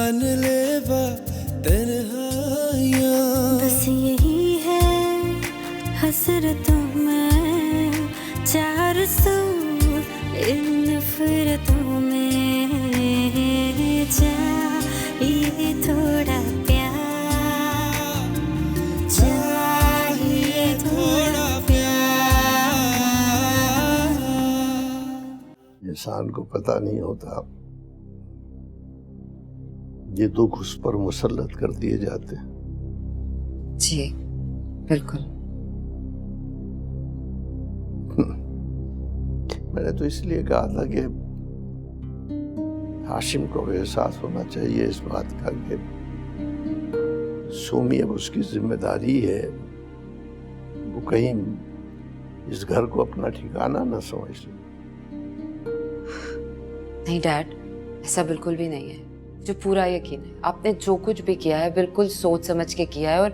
जानलेवा तन्हाइयाँ। बस यही है हसरतों में, चार सौ इन नफरतों में, चाहिए थोड़ा प्यार, चाहिए थोड़ा प्यार। इंसान को पता नहीं होता ये दुख उस पर मुसल्लत कर दिए जाते हैं। जी बिल्कुल। मैंने तो इसलिए कहा था कि हाशिम को एहसास होना चाहिए इस बात का कि सोमी अब उसकी जिम्मेदारी है, वो कहीं इस घर को अपना ठिकाना न समझ ले। नहीं डैड, ऐसा बिल्कुल भी नहीं है। मुझे पूरा यकीन है आपने जो कुछ भी किया है बिल्कुल सोच समझ के किया है और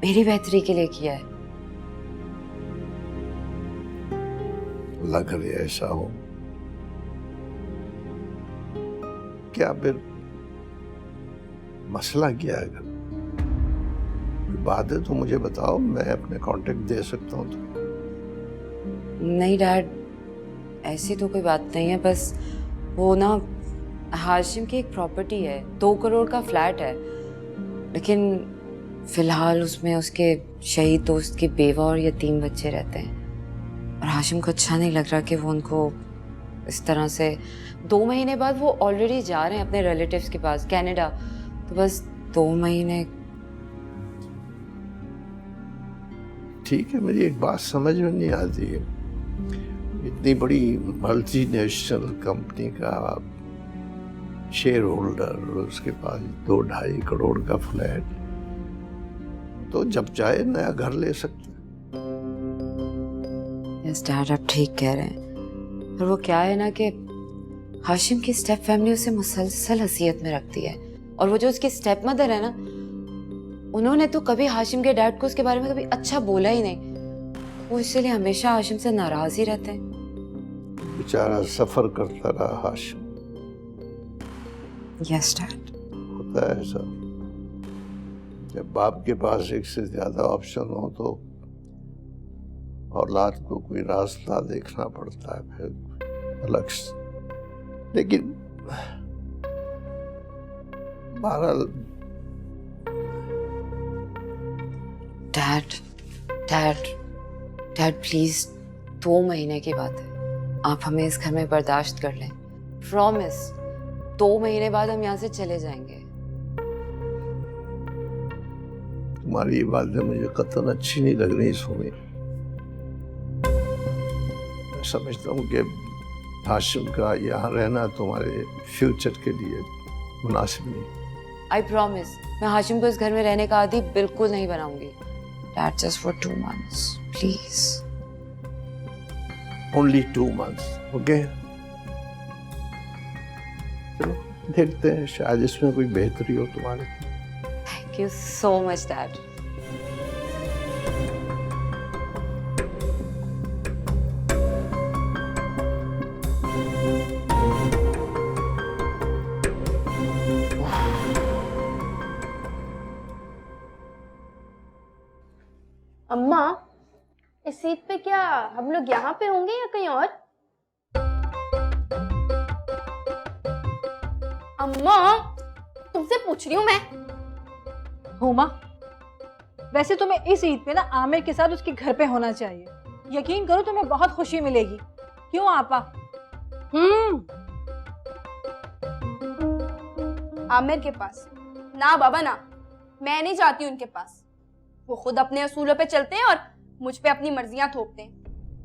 मेरी बेहतरी के लिए किया है। अल्लाह करे ऐसा हो। क्या फिर मसला क्या है? कोई बात है तो मुझे बताओ, मैं अपने कांटेक्ट दे सकता हूँ तो। नहीं डैड, ऐसी तो कोई बात नहीं है, बस वो ना हाशिम की एक प्रॉपर्टी है, 2 करोड़ का फ्लैट है, लेकिन फिलहाल उसमें उसके शहीद दोस्त की बेवा और यतीम बच्चे रहते हैं और हाशिम को अच्छा नहीं लग रहा कि वो उनको इस तरह से 2 महीने बाद वो ऑलरेडी जा रहे हैं अपने रिलेटिव्स के पास कनाडा, तो बस 2 महीने। ठीक है, मेरी एक बात समझ में नहीं आती है। इतनी बड़ी मल्टीनेशनल कंपनी का शेयर होल्डर, उसके पास 2-2.5 करोड़ का फ्लैट, तो जब चाहे नया घर ले सकते हैं। यस डैड, आप ठीक कह रहे हैं। और वो क्या है ना कि हाशिम की स्टेप फैमिली उसे मुसलसल हसीयत में रखती है और वो जो उसकी स्टेप मदर है ना, उन्होंने तो कभी हाशिम के डैड को उसके बारे में कभी अच्छा बोला ही नहीं। वो इसीलिए हमेशा हाशिम से नाराज ही रहते हैं। बेचारा सफर करता रहा हाशिम। Yes dad. होता है ऐसा, जब बाप के पास एक से ज्यादा ऑप्शन हो तो औलाद को कोई रास्ता देखना पड़ता है फिर अलग से। लेकिन बहरहाल डैड डैड डैड प्लीज, 2 महीने की बात है, आप हमें इस घर में बर्दाश्त कर लें। प्रॉमिस, 2 महीने बाद हम यहाँ से चले जाएंगे। तुम्हारी ये बातें मुझे कतई अच्छी नहीं लग रही सोमी। मैं समझता हूँ कि हाशिम का यहाँ रहना तुम्हारे फ्यूचर के लिए मुनासिब नहीं। आई प्रॉमिस, मैं हाशिम को इस घर में रहने का आदी बिल्कुल नहीं बनाऊंगी। Dad, just for 2 months, please. Only 2 months, okay? चलो देखते हैं, शायद इसमें कोई बेहतरी हो तुम्हारे। Thank you so much dad. अम्मा, इस सीट पे क्या हम लोग यहाँ पे होंगे या कहीं और? अम्मा, तुमसे पूछ रही हूँ मैं। हुमा, वैसे तुम्हें इस ईद पे ना आमिर के साथ उसके घर पे होना चाहिए। यकीन करो तुम्हें बहुत खुशी मिलेगी। क्यों आपा? आमिर के पास? ना बाबा ना, मैं नहीं जाती उनके पास। वो खुद अपने असूलों पे चलते हैं और मुझ पे अपनी मर्जियां थोपते हैं।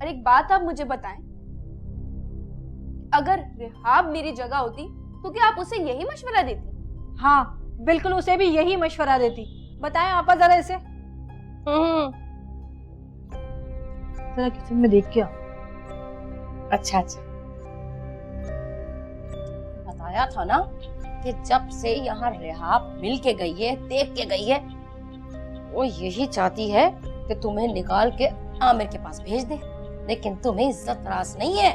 और एक बात आप मुझे बताएं, अगर रिहाब मेरी जगह होती तो क्या आप उसे यही मशवरा देती? हाँ बिल्कुल, उसे भी यही मशवरा देती। बताएं आपा जरा इसे। जरा किचन में देख के आओ। अच्छा अच्छा, बताया था ना कि जब से यहाँ रिहाब मिल के गई है, देख के गई है, वो यही चाहती है कि तुम्हें निकाल के आमिर के पास भेज दे। लेकिन तुम्हें इज्जत रास नहीं है।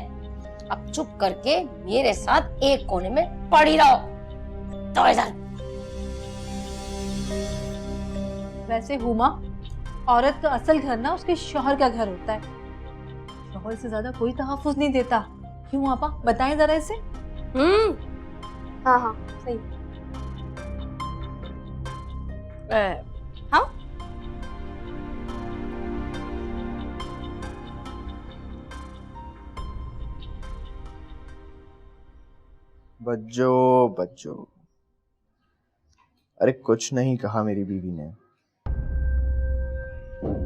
अब चुप करके मेरे साथ एक कोने में पड़ी रहो। तो इधर वैसे हुमा, औरत का असल घर ना उसके शौहर का घर होता है। शौहर से ज्यादा कोई तहफ्फुज़ नहीं देता। क्यों आपा, बताएं जरा इसे। हाँ हाँ सही। हाँ, बच्चो बच्चो, अरे कुछ नहीं कहा मेरी बीवी ने।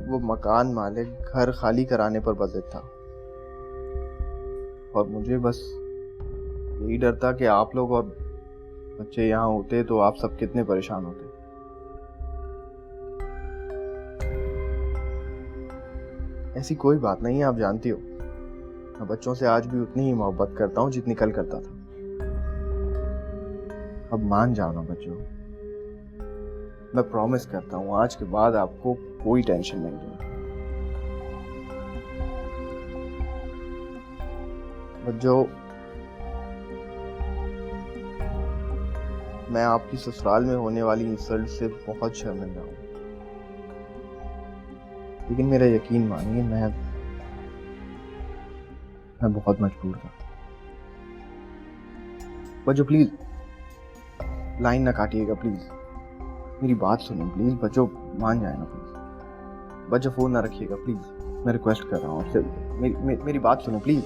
वो मकान मालिक घर खाली कराने पर बज़िद था और मुझे बस यही डर था कि आप लोग और बच्चे यहाँ होते तो आप सब कितने परेशान होते। ऐसी कोई बात नहीं है, आप जानती हो मैं बच्चों से आज भी उतनी ही मोहब्बत करता हूँ जितनी कल करता था। अब मान जाओ ना बच्चों, मैं प्रॉमिस करता हूँ आज के बाद आपको कोई टेंशन नहीं दूंगा। बच्चों, मैं आपकी ससुराल में होने वाली इंसल्ट से बहुत शर्मिंदा हूँ, लेकिन मेरा यकीन मानिए मैं बहुत मजबूर था। बच्चों प्लीज लाइन ना काटिएगा, प्लीज मेरी बात सुनो, प्लीज बच्चों मान जाए ना प्लीज। बच्चों फोन ना रखिएगा प्लीज, मैं रिक्वेस्ट कर रहा हूँ आपसे, मेरी बात सुनो प्लीज।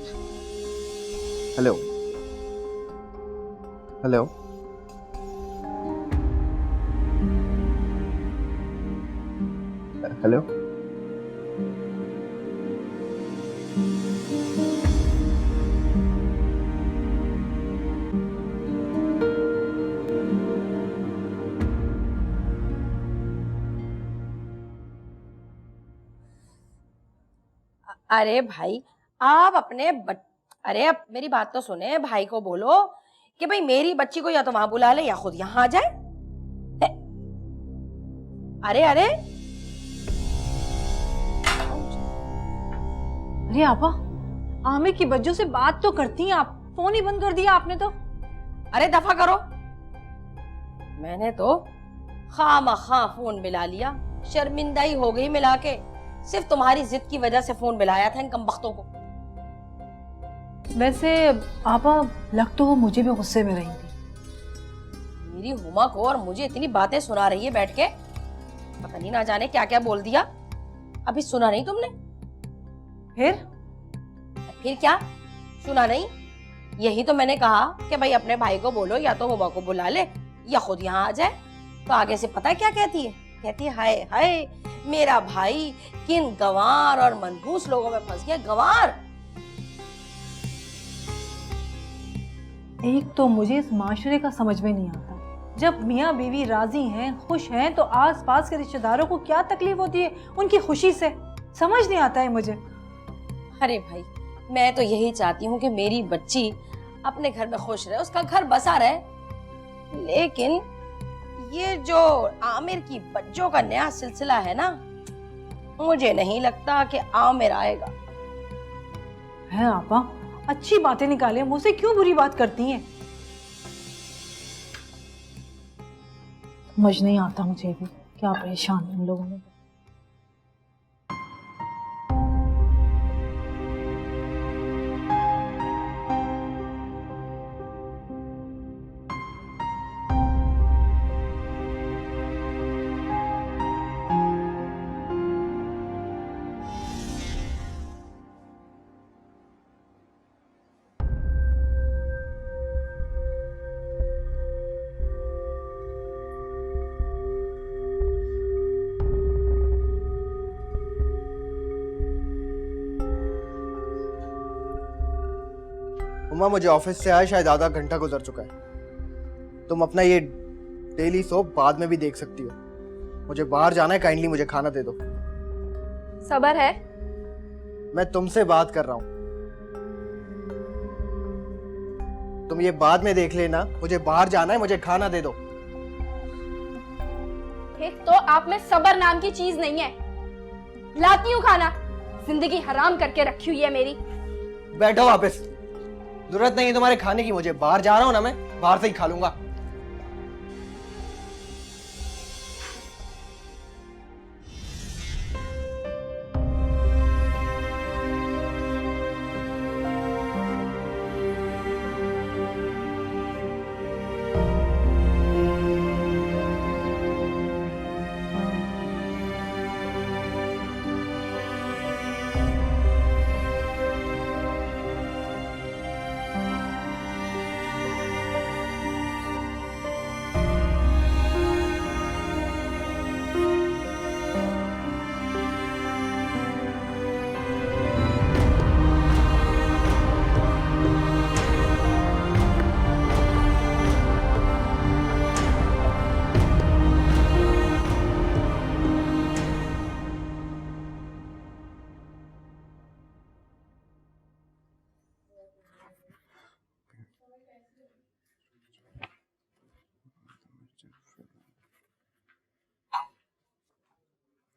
हेलो हेलो हेलो अरे भाई आप अपने अरे अब मेरी बात तो सुने, भाई को बोलो कि भाई मेरी बच्ची को या तो वहां बुला ले या खुद यहाँ आ जाए। अरे अरे अरे आपा, आमिर की बच्चों से बात तो करती हैं आप, फोन ही बंद कर दिया आपने तो। अरे दफा करो, मैंने तो खामखा फोन मिला लिया, शर्मिंदा ही हो गई मिला के। सिर्फ तुम्हारी जिद की वजह से फोन मिलाया था इन कमबख्तों को। वैसे आपा, लग तो वो मुझे भी गुस्से में रही थी। मेरी हुमा को और मुझे इतनी बातें सुना रही है बैठ के, पता नहीं ना जाने क्या क्या बोल दिया। अभी सुना नहीं तुमने? फिर क्या सुना नहीं? यही तो मैंने कहा कि भाई अपने भाई को बोलो या तो हुमा को बुला ले या खुद यहाँ आ जाए। तो आगे से पता है क्या कहती है? कहती है हाय हाय मेरा भाई किन गंवार और मनहूस लोगों में फंस गया। गंवार? एक तो मुझे इस माशरे का समझ में नहीं आता, जब मियाँ बीवी राजी हैं, खुश हैं, तो आसपास के रिश्तेदारों को क्या तकलीफ होती है उनकी खुशी से, समझ नहीं आता है मुझे। अरे भाई मैं तो यही चाहती हूँ कि मेरी बच्ची अपने घर में खुश रहे, उसका घर बसा रहे, लेकिन ये जो आमिर की बच्चों का नया सिलसिला है ना, मुझे नहीं लगता कि आमिर आएगा। है आपा, अच्छी बातें निकाले, मुझसे क्यों बुरी बात करती हैं? समझ नहीं आता मुझे भी, क्या परेशान इन लोगों ने। उमा, मुझे ऑफिस से आए शायद आधा घंटा गुजर चुका है। तुम अपना ये डेली सोप बाद में भी देख सकती हो। मुझे बाहर जाना है, काइंडली मुझे खाना दे दो। सबर है? मैं तुमसे बात कर रहा हूं, तुम ये बाद में देख लेना। मुझे बाहर जाना है, मुझे खाना दे दो। एक तो आप में सबर नाम की चीज नहीं है। लाती हूँ खाना, जिंदगी हराम करके रखी हुई है मेरी। बैठो वापस, जरूरत नहीं है तुम्हारे खाने की। मुझे बाहर जा रहा हूं ना, मैं बाहर से ही खा लूंगा।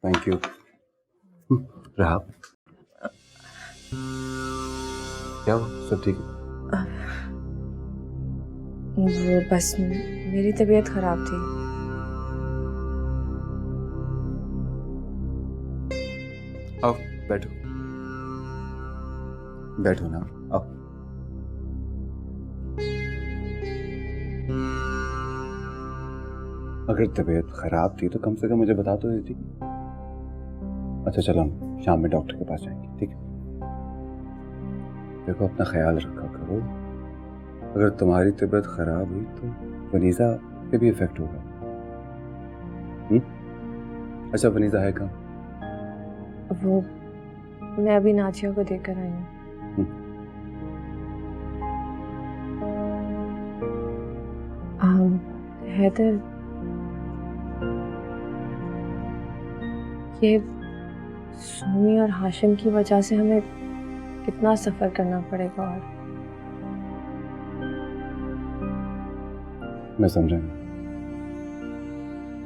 Thank you. राहत, क्या हुआ? सब ठीक है? वो बस मेरी तबीयत खराब थी। आओ बैठो, बैठो ना, आओ। अगर तबीयत खराब थी तो कम से कम मुझे बता तो देती। अच्छा चलो, हम शाम में डॉक्टर के पास जाएंगे, ठीक है? देखो अपना ख्याल रखा करो। अगर तुम्हारी तबीयत खराब हुई तो वनीजा पे भी इफेक्ट होगा। अच्छा वनीजा है कहाँ? वो मैं अभी नाचिया को देखकर आई हूँ। हैदर, ये सोमी और हाशिम की वजह से हमें कितना सफर करना पड़ेगा। और मैं समझा नहीं,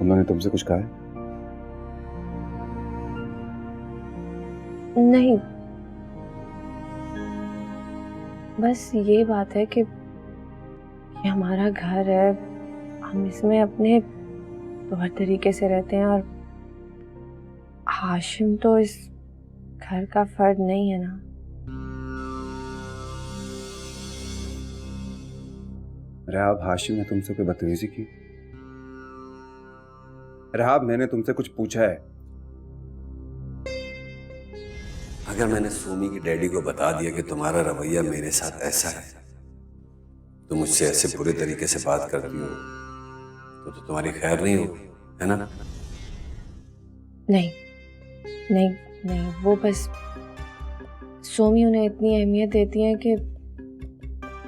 उन्होंने तुमसे कुछ कहा है? नहीं, बस ये बात है कि ये हमारा घर है, हम इसमें अपने तौर तरीके से रहते हैं और हाशिम तो इस घर का फर्द नहीं है ना। रहाब, हाशिम ने तुमसे कोई बदतमीजी की? रहाब, मैंने तुमसे कुछ पूछा है? अगर मैंने सोमी की डैडी को बता दिया कि तुम्हारा रवैया मेरे साथ ऐसा है, तुम मुझसे ऐसे बुरे तरीके से बात करती हो तो तुम्हारी खैर नहीं होगी, है ना? नहीं नहीं नहीं, वो बस सोमी उन्हें इतनी अहमियत देती है कि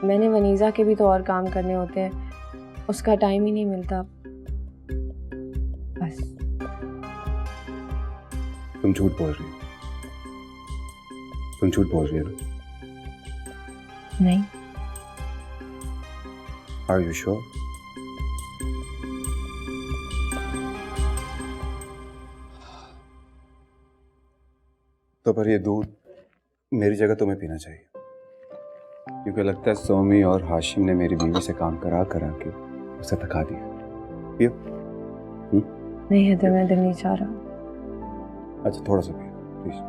मैंने वनीजा के भी तो और काम करने होते हैं, उसका टाइम ही नहीं मिलता। बस। तुम झूठ बोल रही हो, तुम झूठ बोल रही हो ना? नहीं। Are you sure? तो पर ये दूध मेरी जगह तुम्हें पीना चाहिए, क्योंकि लगता है सोमी और हाशिम ने मेरी बीवी से काम करा के उसे थका दिया। पियो। नहीं हैदर, मैं दिल नहीं चाह रहा। अच्छा थोड़ा सा पियो प्लीज।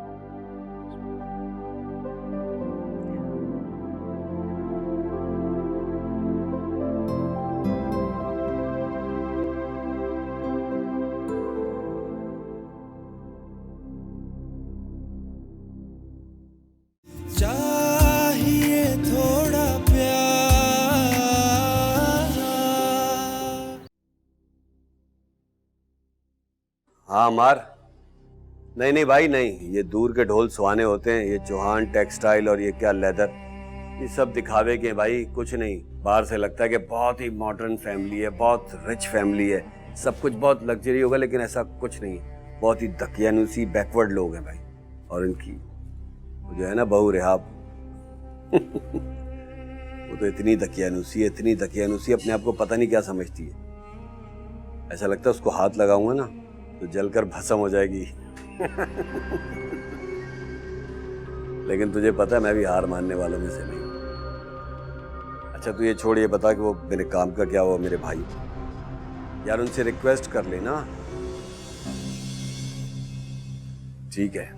चाहिए थोड़ा प्यार। हाँ मार। नहीं नहीं भाई नहीं, ये दूर के ढोल सुहाने होते हैं। ये चौहान टेक्सटाइल और ये क्या लेदर, ये सब दिखावे के भाई, कुछ नहीं। बाहर से लगता है कि बहुत ही मॉडर्न फैमिली है, बहुत रिच फैमिली है, सब कुछ बहुत लग्जरी होगा, लेकिन ऐसा कुछ नहीं है। बहुत ही दकियानुसी बैकवर्ड लोग हैं भाई। और इनकी वो जो है ना बहू रेहाब वो तो इतनी दकियानुसी है, इतनी दकियानुसी, अपने आप को पता नहीं क्या समझती है। ऐसा लगता है उसको हाथ लगाऊंगा ना तो जलकर भस्म हो जाएगी लेकिन तुझे पता है मैं भी हार मानने वालों में से नहीं। अच्छा तू ये छोड़, ये बता कि वो मेरे काम का क्या हुआ? मेरे भाई यार, उनसे रिक्वेस्ट कर लेना। ठीक है,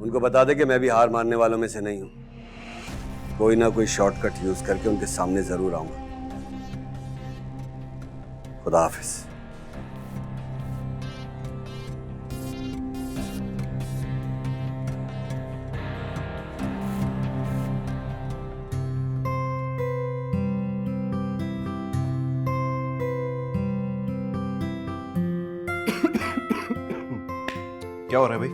उनको बता दे कि मैं भी हार मानने वालों में से नहीं हूं। कोई ना कोई शॉर्टकट यूज करके उनके सामने जरूर आऊंगा। खुदा हाफिज। क्या हो रहा है भाई?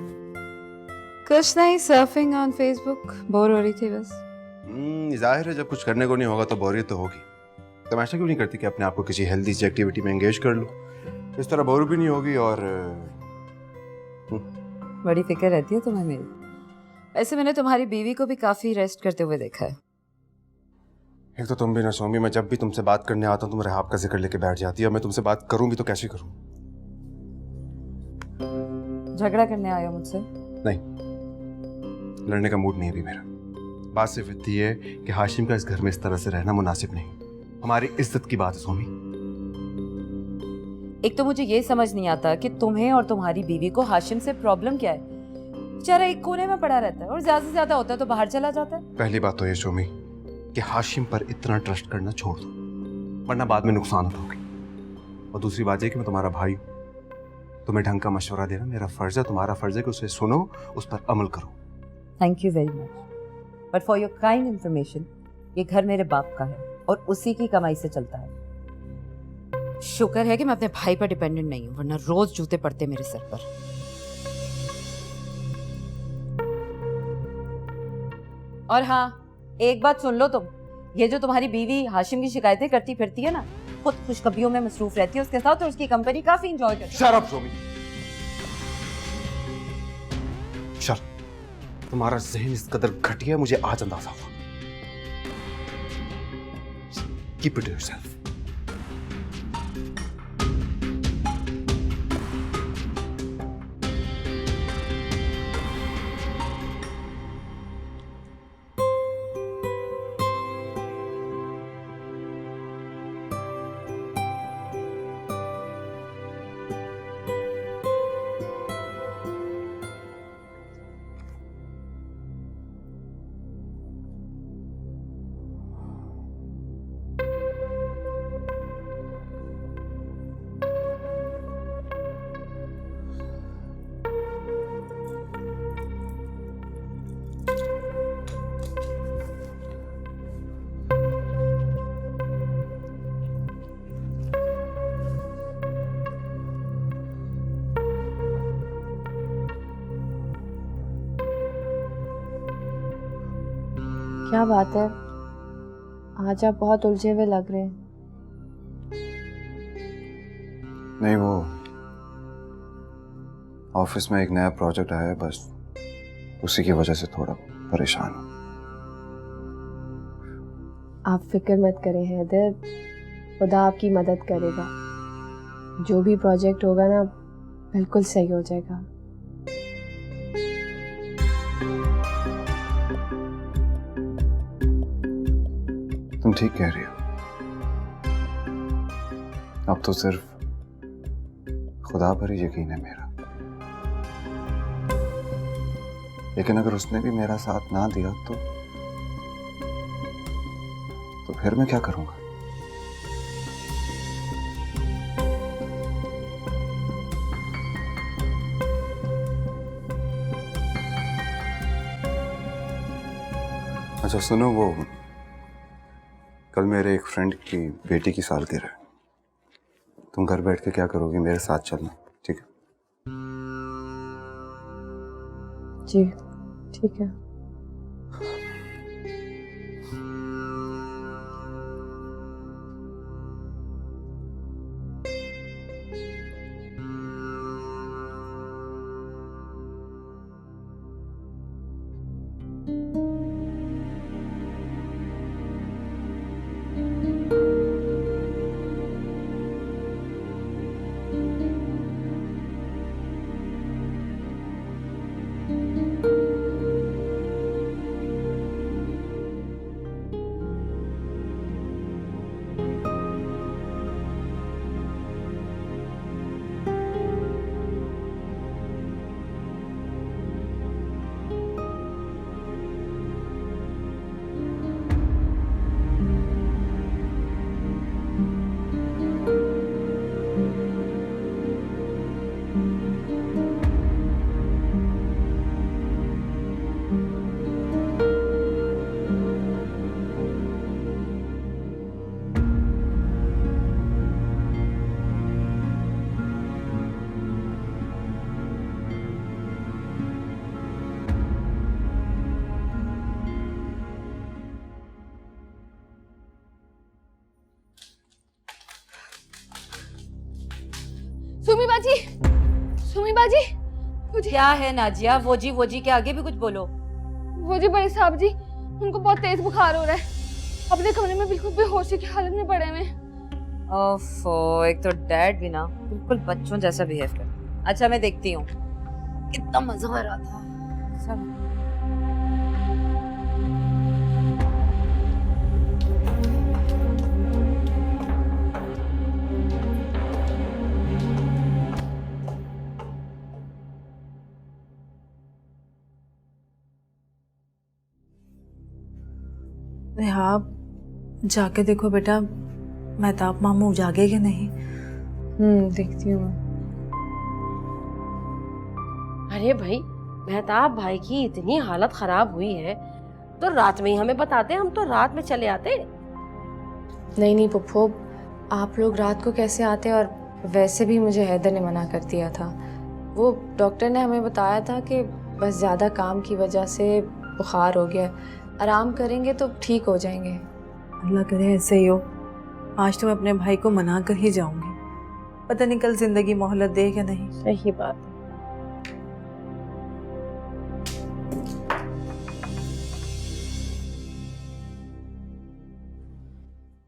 कुछ नहीं, सर्फिंग ऑन फेसबुक, बोर हो रही थी बस। जाहिर है जब कुछ करने को नहीं होगा तो बोरियत तो होगी। तमाशा क्यों नहीं करती कि अपने आप को किसी हेल्दी सी एक्टिविटी में एंगेज कर लो? इस तरह बोर भी नहीं होगी और बड़ी फिक्र रहती है तुम्हें मेरी। वैसे मैंने तुम्हारी बीवी को भी काफी रेस्ट करते हुए देखा है। एक तो तुम भी ना सोमी, मैं जब भी तुमसे बात करने आता हूँ तुम रेहाब का जिक्र लेके बैठ जाती है। मैं तुमसे बात करूँ भी तो कैसे करूँ? झगड़ा करने आए हो मुझसे? नहीं, लड़ने का मूड नहीं अभी मेरा। बात सिर्फ इतनी है कि हाशिम का इस घर में इस तरह से रहना मुनासिब नहीं। हमारी इज्जत की बात है सोमी। एक तो मुझे ये समझ नहीं आता कि तुम्हें और तुम्हारी बीवी को हाशिम से प्रॉब्लम क्या है। बेचारा एक कोने में पड़ा रहता है और ज्यादा से ज्यादा होता है तो बाहर चला जाता है। पहली बात तो ये सोमी कि हाशिम पर इतना ट्रस्ट करना छोड़ दो, वरना बाद में नुकसान उठाओगे। और दूसरी बात है कि मैं तुम्हारा भाई हूं, तुम्हें ढंग का मशवरा देना मेरा फर्ज है। तुम्हारा फर्ज है कि उसे सुनो, उस पर अमल करो। Thank you very much, but for your kind information, ये घर मेरे बाप का है और उसी की कमाई से चलता है। शुक्र है कि मैं अपने भाई पर डिपेंडेंट नहीं हूँ, वरना रोज जूते पड़ते मेरे सर पर। और हाँ, एक बात सुन लो तुम, ये जो तुम्हारी बीवी हाशिम की शिकायतें करती फिरती है ना, खुद खुशखबरियों में मसरूफ रहती है उसके साथ और उसकी कंपनी काफी एंजॉय करती है। Shut up Somi. शट। तुम्हारा ज़हन इस कदर घटिया मुझे आज अंदाजा हुआ। Keep it yourself. क्या बात है, आज आप बहुत उलझे हुए लग रहे हैं। नहीं, वो ऑफिस में एक नया प्रोजेक्ट आया है, बस उसी की वजह से थोड़ा परेशान हूँ। आप फिक्र मत करें हैदर, खुदा आपकी मदद करेगा। जो भी प्रोजेक्ट होगा ना, बिल्कुल सही हो जाएगा। तुम ठीक कह रही हो। अब तो सिर्फ खुदा पर ही यकीन है मेरा। लेकिन अगर उसने भी मेरा साथ ना दिया तो फिर मैं क्या करूंगा? अच्छा सुनो, वो कल मेरे एक फ्रेंड की बेटी की सालगिरह है। तुम घर बैठ के क्या करोगी? मेरे साथ चलना, ठीक है? जी ठीक है। सुमी बाजी, मुझे क्या है नाजिया? वो जी के आगे भी कुछ बोलो। वो जी बड़े साहब जी, उनको बहुत तेज बुखार हो रहा है। अपने कमरे में बिल्कुल बेहोशी की हालत में पड़े हुए। ओफो, एक तो डैड भी ना बिल्कुल बच्चों जैसा बिहेव कर। अच्छा मैं देखती हूँ। कितना मजा आ रहा था सब। हाँ, जाके देखो बेटा मेहताब मामू जागे कि नहीं। देखती हूँ। अरे भाई, मेहताब भाई की इतनी हालत खराब हुई है तो रात में ही हमें बताते, हम तो रात में चले आते। नहीं नहीं पुप्पो, आप लोग रात को कैसे आते? और वैसे भी मुझे हैदर ने मना कर दिया था। वो डॉक्टर ने हमें बताया था कि बस ज़्यादा काम की वजह से बुखार हो गया, आराम करेंगे तो ठीक हो जाएंगे। अल्लाह करे ऐसे ही हो। आज तो मैं अपने भाई को मना कर ही जाऊंगी, पता नहीं कल जिंदगी मोहलत दे या नहीं। सही बात।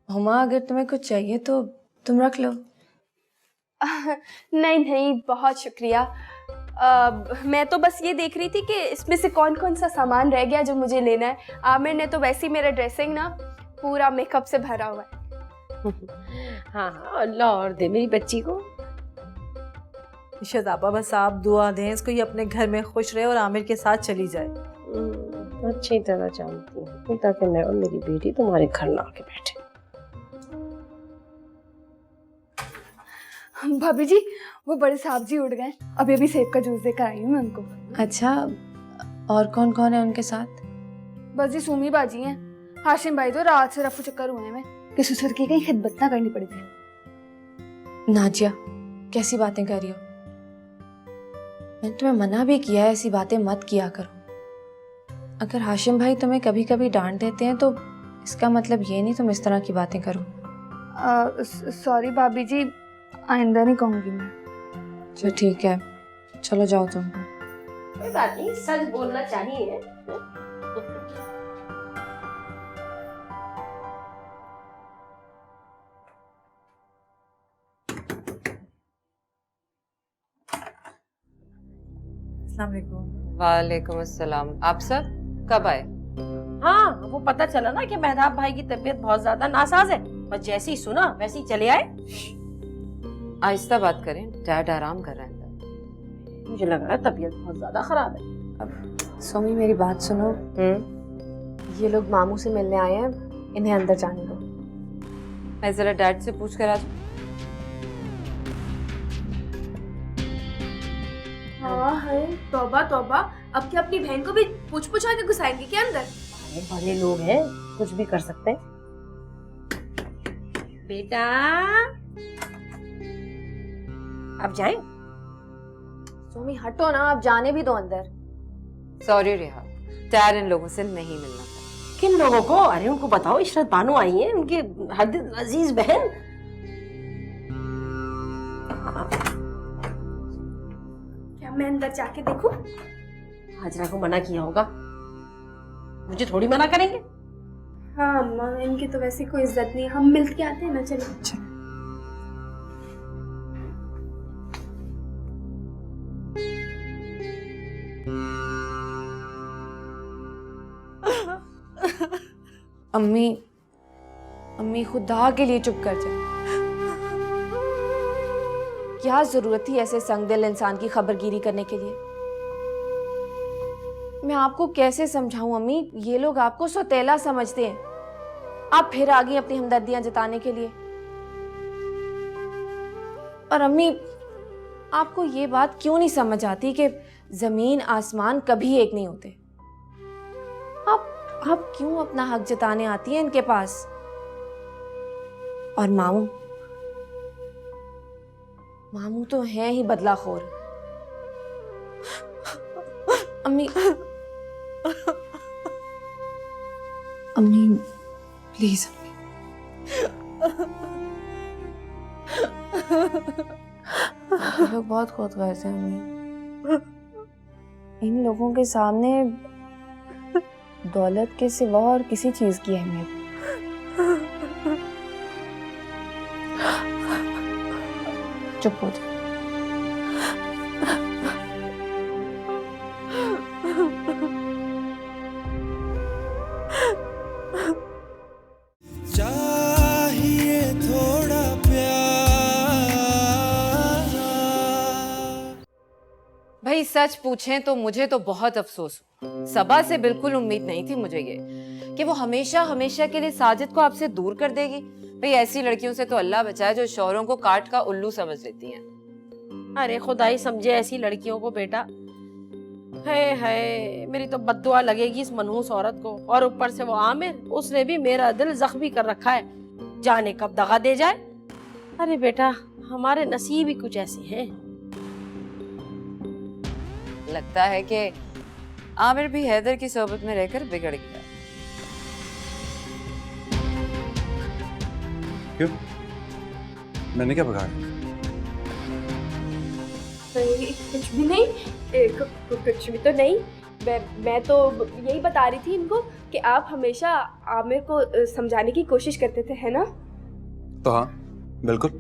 हुमा, अगर तुम्हें कुछ चाहिए तो तुम रख लो। नहीं नहीं, बहुत शुक्रिया। मैं तो बस ये देख रही थी कि इसमें से कौन कौन सा सामान रह गया जो मुझे लेना है। आमिर ने तो वैसे ही मेरा ड्रेसिंग ना पूरा मेकअप से भरा हुआ है। हाँ हाँ, अल्लाह और दे मेरी बच्ची को। शदाबा, बस आप दुआ दें इसको, ये अपने घर में खुश रहे और आमिर के साथ चली जाए। अच्छी तरह जानती हूँ, ताकि मैं और मेरी बेटी तुम्हारे घर ना आके बैठे। भाभी जी, वो बड़े साहब जी उठ गए। अभी अभी सेब का जूस देकर आई हूँ मैं उनको। अच्छा, और कौन कौन है उनके साथ? बस जी सुमी बाजी हैं। हाशिम भाई तो रात से रफू चक्कर हुए हैं कि ससुर की कहीं खिदमत ना करनी पड़ी थी। नाजिया, कैसी बातें कर रही हो? मैंने तुम्हें मना भी किया है, ऐसी बातें मत किया करो। अगर हाशिम भाई तुम्हें कभी कभी डांट देते हैं तो इसका मतलब ये नहीं तुम इस तरह की बातें करो। सॉरी भाभी जी, आइंदा नहीं कहूँगी मैं। अच्छा ठीक है, चलो जाओ तुम। कोई बात नहीं, सच बोलना चाहिए। अस्सलाम वालेकुम। वालेकुम अस्सलाम। आप सब कब आए? हाँ, वो पता चला ना कि मेहताब भाई की तबीयत बहुत ज्यादा नासाज है, बस जैसे ही सुना वैसे ही चले आए। आहिस्ता बात करें, डैड आराम कर रहे हैं। मुझे लग रहा है तबीयत बहुत ज्यादा खराब है। सोमी, मेरी बात सुनो। ये लोग मामू से मिलने आए हैं, इन्हें अंदर जाने दो। मैं जरा डैड से पूछ कर आज। हाँ है, तौबा तौबा, अब क्या अपनी बहन को भी पूछ पूछा के घुसाएंगे क्या अंदर? अरे बड़े लोग हैं, कुछ भी कर सकते हैं। बेटा अब जाएं? सोमी हटो ना, आप जाने भी दो अंदर। सॉरी रेहा, डैड इन लोगों से नहीं मिलना था। किन लोगों को? अरे उनको बताओ, इशरत बानो आई हैं, उनकी हद अजीज बहन। क्या मैं अंदर जाके देखूं? हाजरा को मना किया होगा, मुझे थोड़ी मना करेंगे। हाँ अम्मा, इनकी तो वैसे कोई इज्जत नहीं, हम मिल के आते हैं ना। चलो। अम्मी, अम्मी खुदा के लिए चुप कर जाए। क्या जरूरत थी ऐसे संगदिल इंसान की खबरगिरी करने के लिए? मैं आपको कैसे समझाऊं अम्मी, ये लोग आपको सौतेला समझते हैं। आप फिर आ गई अपनी हमदर्दियां जताने के लिए। और अम्मी, आपको ये बात क्यों नहीं समझ आती कि जमीन आसमान कभी एक नहीं होते? आप क्यों अपना हक जताने आती हैं इनके पास? और मामू, मामू तो हैं ही बदलाखोर। अम्मी, अम्मी प्लीज अम्मी, लोग बहुत खुदगर्ज हैं अम्मी। इन लोगों के सामने दौलत के सिवा और किसी चीज की अहमियत। चुप हो जाओ। भाई सच पूछें तो मुझे तो बहुत अफसोस हुआ। सबा से बिल्कुल उम्मीद नहीं थी मुझे ये कि वो हमेशा हमेशा के लिए साजिद को आपसे दूर कर देगी। भाई ऐसी लड़कियों से तो अल्लाह बचाए जो शौहरों को काट का उल्लू समझ लेती हैं। अरे खुदाई समझे ऐसी लड़कियों को बेटा। है मेरी तो बद्दुआ लगेगी इस मनहूस औरत को। और ऊपर से वो आमिर, उसने भी मेरा दिल जख्मी कर रखा है, जाने कब दगा दे जाए। अरे बेटा हमारे नसीब ही कुछ ऐसे हैं। लगता है कि आमिर भी हैदर की सोबत में रहकर बिगड़ गया। क्यों? मैंने क्या बिगाड़ा? कुछ भी नहीं, कुछ भी तो नहीं। मैं तो यही बता रही थी इनको कि आप हमेशा आमिर को समझाने की कोशिश करते थे, है ना? तो हाँ बिल्कुल,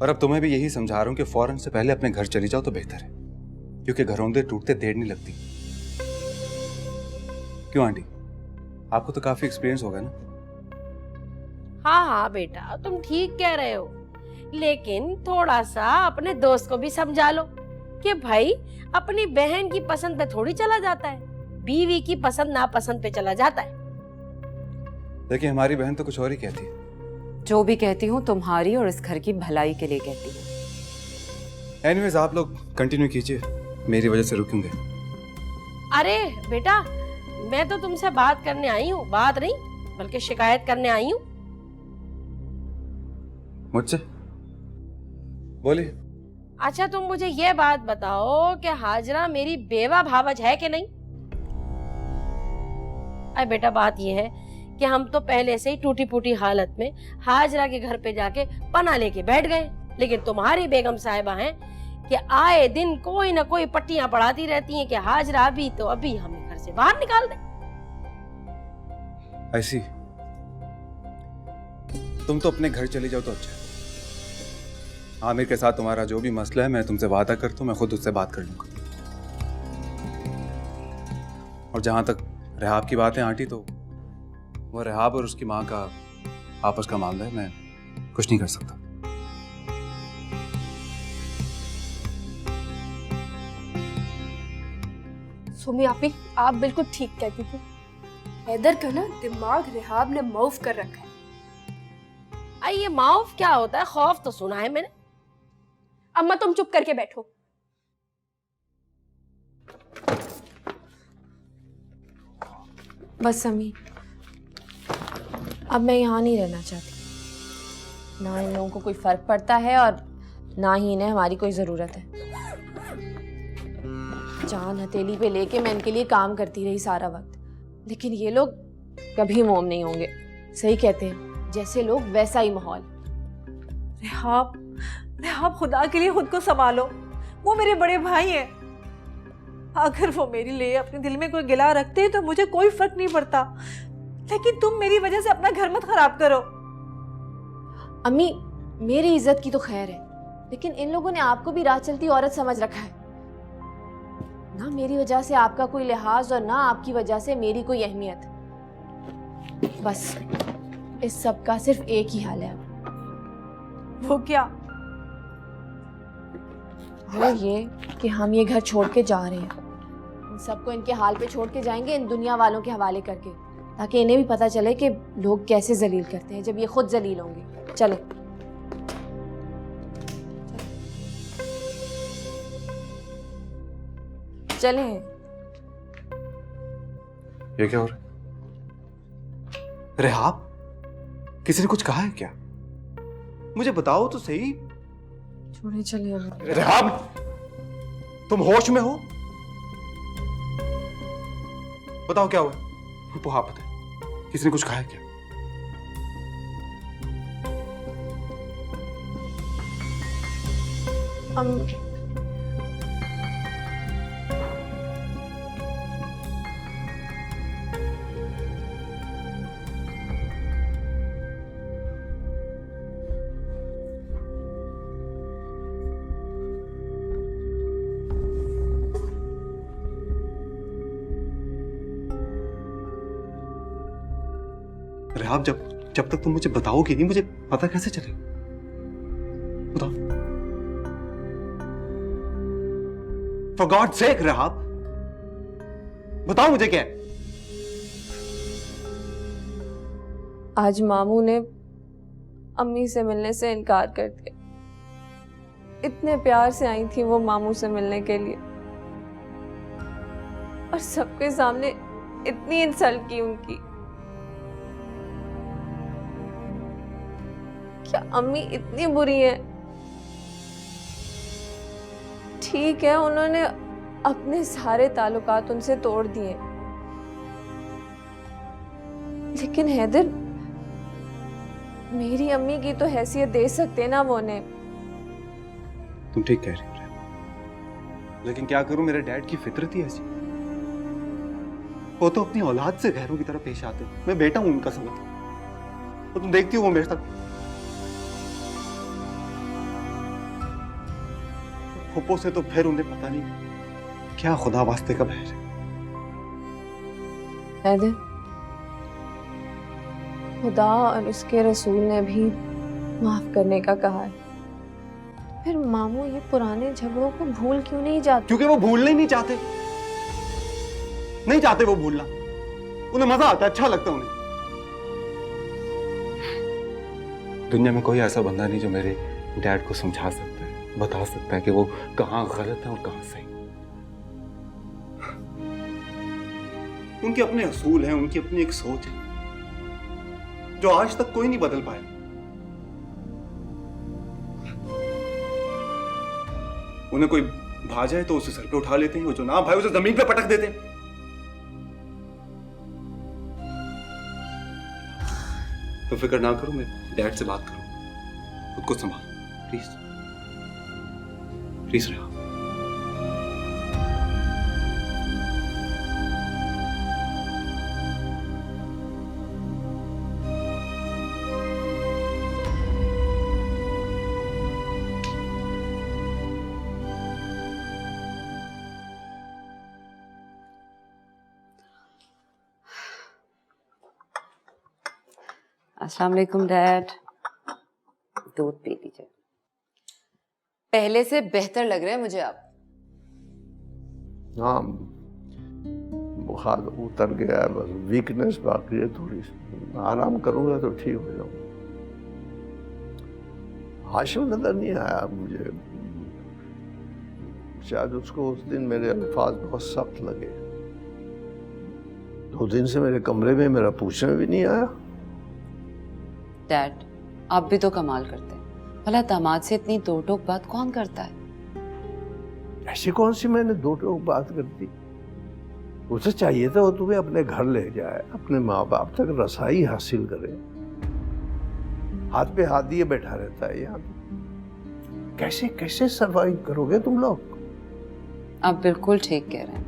और अब तुम्हें भी यही समझा रहा हूँ कि फौरन से पहले अपने घर चली जाओ तो बेहतर है, क्योंकि घरौंदे टूटते देर नहीं लगती। क्यों आंटी, आपको तो काफी एक्सपीरियंस होगा ना? हाँ हाँ बेटा तुम ठीक कह रहे हो, लेकिन थोड़ा सा अपने दोस्त को भी समझा लो कि भाई अपनी बहन की पसंद पे थोड़ी चला जाता है, बीवी की पसंद नापसंद पे चला जाता है। देखिए हमारी बहन तो कुछ और ही कहती है। जो भी कहती हूँ तुम्हारी और इस घर की भलाई के लिए कहती हूँ। एनीवेज आप लोग कंटिन्यू कीजिए, मेरी वजह से रुकेंगे। अरे बेटा मैं तो तुमसे बात करने आई हूँ, बात नहीं बल्कि शिकायत करने आई हूँ। मुझसे बोलिए। अच्छा तुम मुझे ये बात बताओ कि हाजरा मेरी बेवा भावज है कि नहीं? अरे बेटा बात ये है कि हम तो पहले से ही टूटी फूटी हालत में हाजरा के घर पे जाके पना लेके बैठ गए, लेकिन तुम्हारी बेगम साहिबा हैं कि आए दिन कोई ना कोई पट्टियां पढ़ाती रहती हैं कि हाजरा अभी तो अभी हमें घर से बाहर निकाल दे। ऐसी तुम तो अपने घर चली जाओ तो अच्छा है। आमिर के साथ तुम्हारा जो भी मसला है मैं तुमसे वादा करता हूँ, मैं खुद उससे बात कर लूंगा। और जहां तक रेहाब की बात है आंटी, तो वो रेहाब और उसकी माँ का आपस का मामला है, मैं कुछ नहीं कर सकता। सुमी आप बिल्कुल ठीक कहती थी। हैदर का ना दिमाग रेहाब ने मौफ कर रखा है। ये माउफ क्या होता है? खौफ तो सुना है मैंने। अम्मा तुम चुप करके बैठो। बस अम्मी, अब मैं यहाँ नहीं रहना चाहती। ना इन लोगों को कोई फर्क पड़ता है और ना ही इन्हें हमारी कोई ज़रूरत है। जान हथेली पे लेके मैं इनके लिए काम करती रही सारा वक्त, लेकिन ये लोग कभी मोम नहीं होंगे। सही कहते हैं, जैसे लोग वैसा ही माहौल। रेहाब खुदा के लिए खुद को संभालो, वो मेरे बड़े भाई हैं। अगर वो मेरे लिए अपने दिल में कोई गिला रखते हैं तो मुझे कोई फर्क नहीं पड़ता, लेकिन तुम मेरी वजह से अपना घर मत खराब करो। अम्मी मेरी इज्जत की तो खैर है, लेकिन इन लोगों ने आपको भी राह चलती औरत समझ रखा है। ना मेरी वजह से आपका कोई लिहाज और ना आपकी वजह से मेरी कोई अहमियत। बस इस सब का सिर्फ एक ही हाल है। वो क्या? वो ये कि हम ये घर छोड़ के जा रहे हैं। इन सबको इनके हाल पे छोड़ के जाएंगे, इन दुनिया वालों के हवाले करके, ताकि इन्हें भी पता चले कि लोग कैसे जलील करते हैं जब ये खुद जलील होंगे। चलो चलें। ये क्या हो रहा है? रेहाब, किसी ने कुछ कहा है क्या? मुझे बताओ तो सही। छोड़े चलिए। रेहाब, तुम होश में हो? बताओ क्या हुआ? वो हाँ पता है, किसी ने कुछ कहा है क्या? रेहाब, जब तक तुम मुझे बताओगी नहीं, मुझे पता कैसे चलेगा? बताओ। फॉर गॉड सेक रहाब, बताओ मुझे क्या है? आज मामू ने अम्मी से मिलने से इनकार कर दिया। इतने प्यार से आई थी वो मामू से मिलने के लिए, और सबके सामने इतनी इंसल्ट की उनकी। क्या अम्मी इतनी बुरी है? ठीक है, उन्होंने अपने सारे ताल्लुकात उनसे तोड़ दिए, लेकिन हैदर, मेरी अम्मी की तो हैसियत दे सकते ना वो उन्हें। तुम ठीक कह रही हो, लेकिन क्या करूं, मेरे डैड की फितरत ही ऐसी। वो तो अपनी औलाद से गैरों की तरह पेश आते हैं। मैं बेटा हूं उनका समझ, तो तुम देखती हो वो मेरे साथ फुप्पो से, तो फिर उन्हें पता नहीं क्या खुदा वास्ते का बहर है। हैदर, खुदा और उसके रसूल ने भी माफ करने का कहा है, फिर मामू ये पुराने झगड़ों को भूल क्यों नहीं जाते? क्योंकि वो भूलना ही नहीं चाहते। नहीं चाहते वो भूलना, उन्हें मजा आता है, अच्छा लगता है उन्हें। दुनिया में कोई ऐसा बंदा नहीं जो मेरे डैड को समझा सकता है, बता सकता है कि वो कहां गलत है और कहां सही। उनके अपने असूल हैं, उनकी अपनी एक सोच है जो आज तक कोई नहीं बदल पाया। उन्हें कोई भा जाए तो उसे सर पे उठा लेते हैं, वो जो ना भाई उसे जमीन पे पटक देते हैं। तो फिक्र ना करो, मैं डैड से बात करूं, खुद को संभालो प्लीज, प्लीज रहा। अस्सलाम वालेकुम डैड, दूध पी लीजिए। पहले से बेहतर लग रहे हैं मुझे आप। हाँ, बुखार उतर गया है, बस वीकनेस बाकी है थोड़ी सी। आराम करूंगा तो ठीक हो जाऊंगा। हाशिम नजर नहीं आया मुझे, शायद उसको उस दिन मेरे अल्फाज बहुत सख्त लगे। 2 दिन से मेरे कमरे में मेरा पूछने भी नहीं आया। डैड, आप भी तो कमाल करते हैं। भला दामाद से इतनी दो टोक बात कौन करता है? ऐसी कौन सी मैंने 2 टोक बात कर दी? उसे चाहिए था वो तुम्हें अपने घर ले जाए, अपने माँ बाप तक रसाई हासिल करे। हाथ पे हाथ दिए बैठा रहता है यहाँ। कैसे कैसे सरवाइव करोगे तुम लोग? आप बिल्कुल ठीक कह रहे हैं।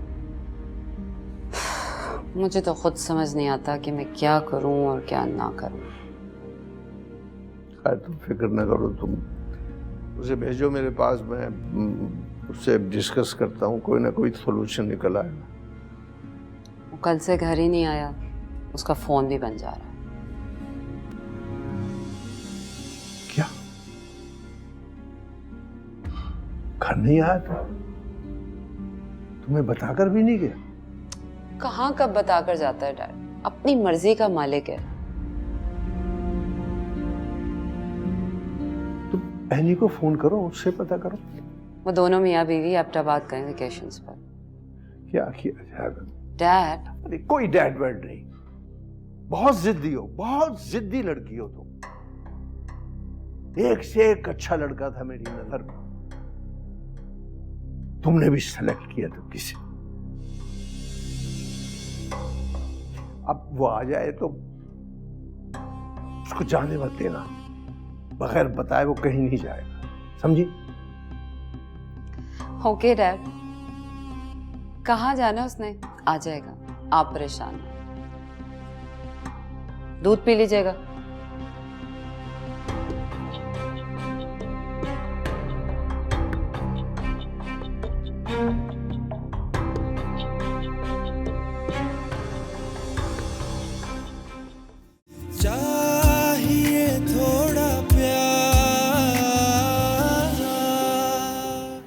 मुझे तो खुद समझ नहीं आता कि मैं क्या करूं और क्या ना करूं। तुम फिक्र न करो, तुम उसे भेजो मेरे पास, मैं उससे डिस्कस करता हूँ, कोई ना कोई सोल्यूशन निकल आएगा। वो कल से घर ही नहीं आया, उसका फोन भी बंद जा रहा है। क्या? घर नहीं आया था? तुम्हें बताकर भी नहीं गया? कहाँ कब बताकर जाता है डैड, अपनी मर्जी का मालिक है। बहनी को फोन करो, उससे पता करो। वो दोनों मियाँ बीवी एबटाबाद गए वेकेशंस पर। क्या किया जाए डैड? अरे कोई डैड वैड नहीं, बहुत जिद्दी हो, बहुत जिद्दी लड़की हो तुम। एक से एक अच्छा लड़का था मेरी नजर में, तुमने भी सेलेक्ट किया तो किसे। अब वो आ जाए तो उसको जाने मत देना, बगैर बताए वो कहीं नहीं जाएगा, समझी? ओके डैड, कहाँ जाना उसने, आ जाएगा, आप परेशान हैं। दूध पी लीजिएगा। जा